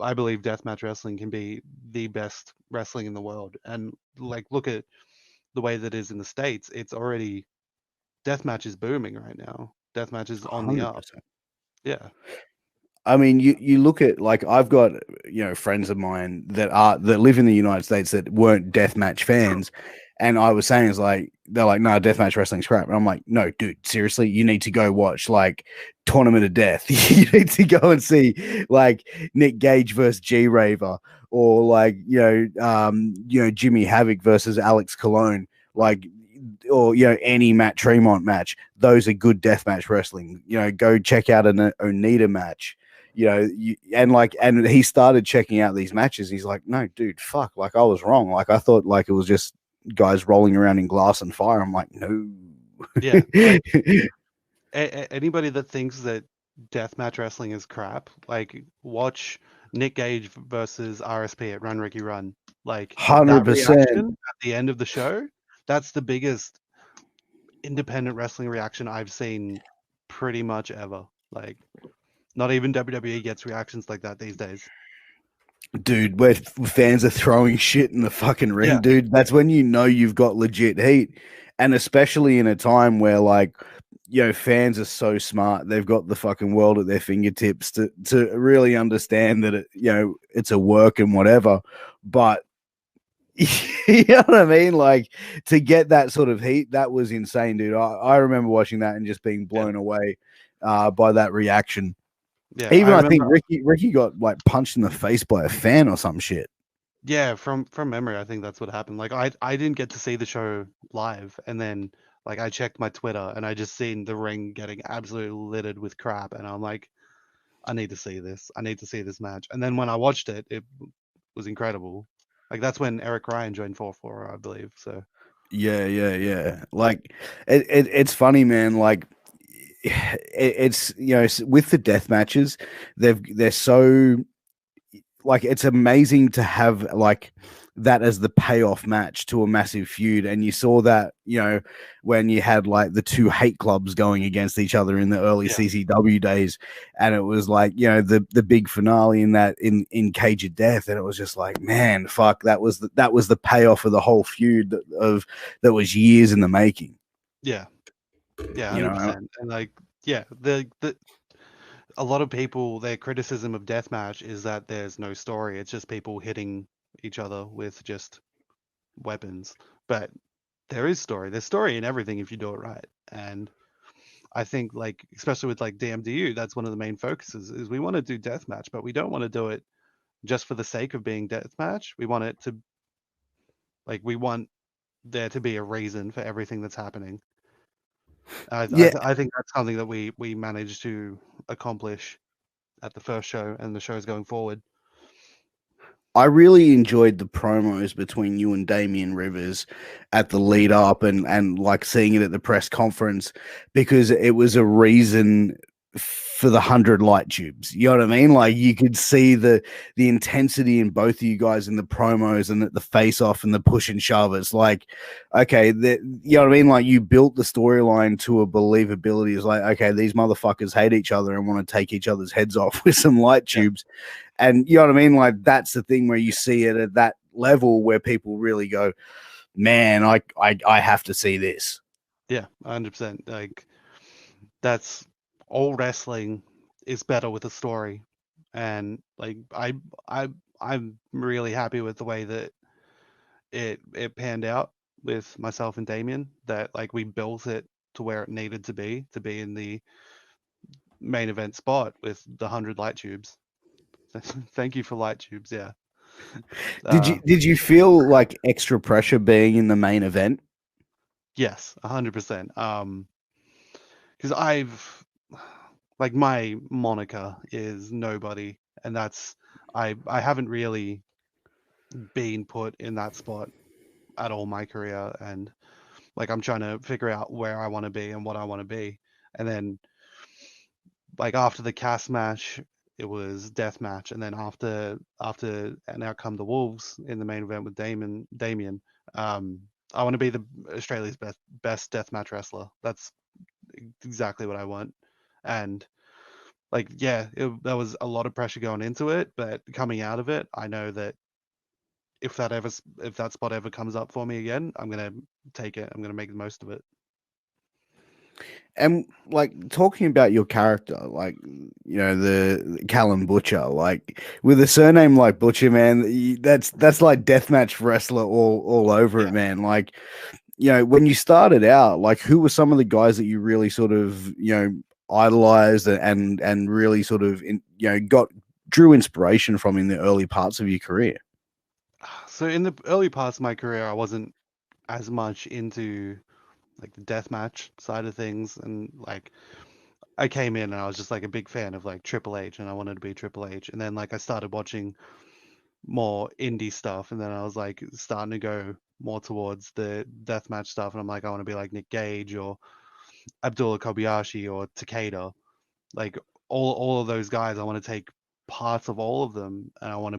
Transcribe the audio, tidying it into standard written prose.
I believe deathmatch wrestling can be the best wrestling in the world. And like, look at the way that it is in the States. It's already deathmatch is booming right now. Deathmatch is on the up. 100%. Yeah. I mean, you look at like I've got friends of mine that live in the United States that weren't deathmatch fans, and I was saying it's like they're like, no, deathmatch wrestling's crap, and I'm like, no, dude, seriously, you need to go watch like Tournament of Death. You need to go and see like Nick Gage versus G Raver, or like Jimmy Havoc versus Alex Colon, like or any Matt Tremont match. Those are good deathmatch wrestling. Go check out an Onita match. And he started checking out these matches. He's like, no, dude, fuck, like I was wrong. Like I thought like it was just guys rolling around in glass and fire. I'm like, no. Yeah. Like anybody that thinks that deathmatch wrestling is crap, like watch Nick Gage versus RSP at Run Ricky Run. Like that 100%. reaction at the end of the show, that's the biggest independent wrestling reaction I've seen pretty much ever. Like not even WWE gets reactions like that these days. Dude, where fans are throwing shit in the fucking ring, Yeah. dude, that's when you know you've got legit heat. And especially in a time where like fans are so smart, they've got the fucking world at their fingertips to really understand that it's a work and whatever. But you know what I mean? Like to get that sort of heat, that was insane, dude. I remember watching that and just being Yeah. blown away by that reaction. Yeah. I Even I think remember Ricky got like punched in the face by a fan or some shit. yeah, from memory, I think that's what happened. Like I didn't get to see the show live, and then like I checked my Twitter and I just seen the ring getting absolutely littered with crap, and I'm like, I need to see this. I need to see this match. And then when I watched it, it was incredible. Like that's when Eric Ryan joined 4-4, I believe. So Yeah, yeah, yeah. Like it's funny, man. Like it's with the death matches, they're so like it's amazing to have like that as the payoff match to a massive feud. And you saw that when you had like the two hate clubs going against each other in the early yeah, CCW days, and it was like the big finale in that in Cage of Death, and it was just like, man, fuck, that was the payoff of the whole feud that was years in the making. yeah, yeah, you know 100%. And like yeah, the a lot of people their criticism of deathmatch is that there's no story. It's just people hitting each other with just weapons. But there is story. There's story in everything if you do it right. And I think like especially with like DMDU, that's one of the main focuses is we want to do deathmatch, but we don't want to do it just for the sake of being deathmatch. We want it to like we want there to be a reason for everything that's happening. yeah, I think that's something that we managed to accomplish at the first show and the shows going forward. I really enjoyed the promos between you and Damian Rivers at the lead up, and like seeing it at the press conference, because it was a reason for the 100 light tubes. You know what I mean? Like you could see the intensity in both of you guys in the promos and the face off and the push and shove. It's like, okay, you know what I mean? Like you built the storyline to a believability. It's like, okay, these motherfuckers hate each other and want to take each other's heads off with some light Yeah, tubes. And you know what I mean? Like that's the thing where you see it at that level where people really go, man, I have to see this. yeah, 100%. Like that's all wrestling is better with a story, and like I'm really happy with the way that it panned out with myself and Damien. That like we built it to where it needed to be in the main event spot with the 100 light tubes. Thank you for light tubes. Yeah. Did Uh, you feel like extra pressure being in the main event? yes, 100%. Because I've like my moniker is nobody, and that's I haven't really been put in that spot at all my career, and like I'm trying to figure out where I want to be and what I want to be, and then like after the cast match, it was death match, and then after and out come the Wolves in the main event with Damien. Um, I want to be the Australia's best death match wrestler. That's exactly what I want, and Like, yeah, there was a lot of pressure going into it, but coming out of it, I know that if that spot ever comes up for me again, I'm gonna take it. I'm gonna make the most of it. And like talking about your character, like the Callen Butcher, like with a surname like Butcher, man, that's like deathmatch wrestler all over it, Yeah. man. Like when you started out, like who were some of the guys that you really sort of idolized and really sort of got drew inspiration from in the early parts of your career? So in the early parts of my career, I wasn't as much into like the deathmatch side of things, and like I came in and I was just like a big fan of like Triple H, and I wanted to be Triple H, and then like I started watching more indie stuff, and then I was like starting to go more towards the deathmatch stuff, and I'm like I want to be like Nick Gage or Abdullah Kobayashi or Takeda, like all of those guys. I want to take parts of all of them, and I want to